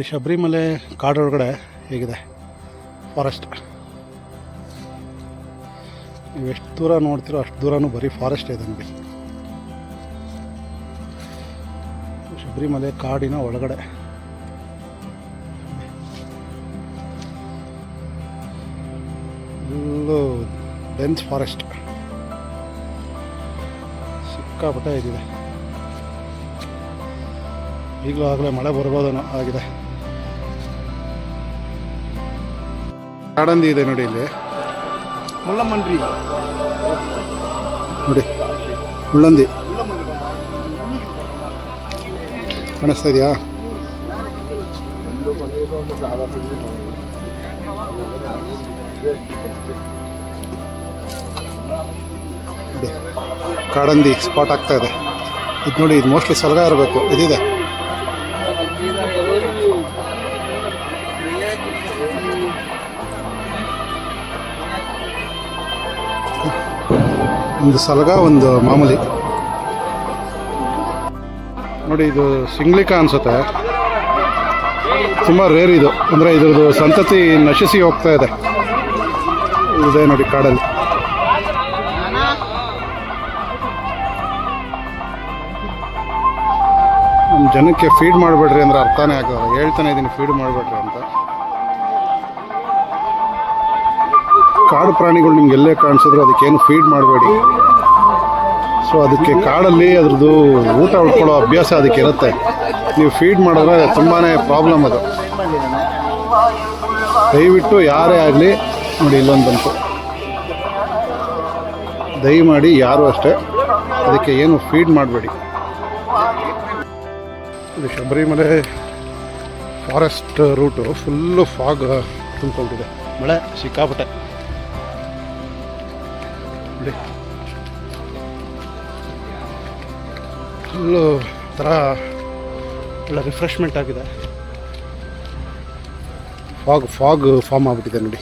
ಶಬರಿಮಲೆ ಕಾಡೊಳಗಡೆ ಹೇಗಿದೆ ಫಾರೆಸ್ಟ್. ನೀವು ಎಷ್ಟು ದೂರ ನೋಡ್ತೀರೋ ಅಷ್ಟು ದೂರನೂ ಬರೀ ಫಾರೆಸ್ಟ್ ಇದೆ ನೋಡಿ. ಶಬರಿಮಲೆ ಕಾಡಿನ ಒಳಗಡೆ ಫುಲ್ಲು ಡೆನ್ಸ್ ಫಾರೆಸ್ಟ್, ಸಿಕ್ಕಾಪಟ್ಟೆ ಇದಿದೆ. ಈಗಲೂ ಆಗಲೇ ಮಳೆ ಬರ್ಬೋದೇನೋ ಆಗಿದೆ. ಕಾಡಂದಿ ಇದೆ ನೋಡಿ, ಇಲ್ಲಿ ಮುಳ್ಳಮಂಡ್ರಿ ನೋಡಿ, ಮುಳ್ಳಂದಿ ಕಾಣಿಸ್ತಾ ಇದೆಯಾ? ಕಾಡಂದಿ ಸ್ಪಾಟ್ ಆಗ್ತಾ ಇದೆ. ಇದು ನೋಡಿ, ಇದು ಮೋಸ್ಟ್ಲಿ ಸಲಗ ಇರಬೇಕು. ಇದಿದೆ ಒಂದು ಸಲಗ, ಒಂದು ಮಾಮೂಲಿ ನೋಡಿ. ಇದು ಸಿಂಗ್ಲಿಕ ಅನಿಸುತ್ತೆ, ತುಂಬ ರೇರ್ ಇದು. ಅಂದರೆ ಇದ್ರದ್ದು ಸಂತತಿ ನಶಿಸಿ ಹೋಗ್ತಾ ಇದೆ. ಇದೆ ನೋಡಿ ಕಾಡಲ್ಲಿ. ನಮ್ಮ ಜನಕ್ಕೆ ಫೀಡ್ ಮಾಡಬೇಡ್ರಿ ಅಂದರೆ ಅರ್ಥನೇ ಆಗ್ತದೆ. ಹೇಳ್ತಾನೆ ಇದ್ದೀನಿ ಫೀಡ್ ಮಾಡಬೇಡ್ರಿ ಅಂತ. ಕಾಡು ಪ್ರಾಣಿಗಳು ನಿಮ್ಗೆ ಎಲ್ಲೇ ಕಾಣಿಸಿದ್ರು ಅದಕ್ಕೇನು ಫೀಡ್ ಮಾಡಬೇಡಿ. ಸೊ ಅದಕ್ಕೆ ಕಾಡಲ್ಲಿ ಅದ್ರದ್ದು ಊಟ ಉಟ್ಕೊಳ್ಳೋ ಅಭ್ಯಾಸ ಅದಕ್ಕೆ ಇರುತ್ತೆ. ನೀವು ಫೀಡ್ ಮಾಡಿದ್ರೆ ತುಂಬಾ ಪ್ರಾಬ್ಲಮ್ ಅದು. ದಯವಿಟ್ಟು ಯಾರೇ ಆಗಲಿ ನೋಡಿ, ಇಲ್ಲೊಂದು ಬಂತು, ದಯಮಾಡಿ ಯಾರು ಅಷ್ಟೇ ಅದಕ್ಕೆ ಏನು ಫೀಡ್ ಮಾಡಬೇಡಿ. ಇದು Sabarimala forest route full fog ತುಂಬಿಕೊಂಡಿದೆ. ಮಳೆ ಸಿಕ್ಕಾಪಟ್ಟೆ ನೋಡಿ. ಫುಲ್ಲು ಥರ ಒಳ್ಳೆ ರಿಫ್ರೆಶ್ಮೆಂಟ್ ಆಗಿದೆ. ಫಾಗ್ ಫಾರ್ಮ್ ಆಗಿಬಿಟ್ಟಿದೆ ನೋಡಿ.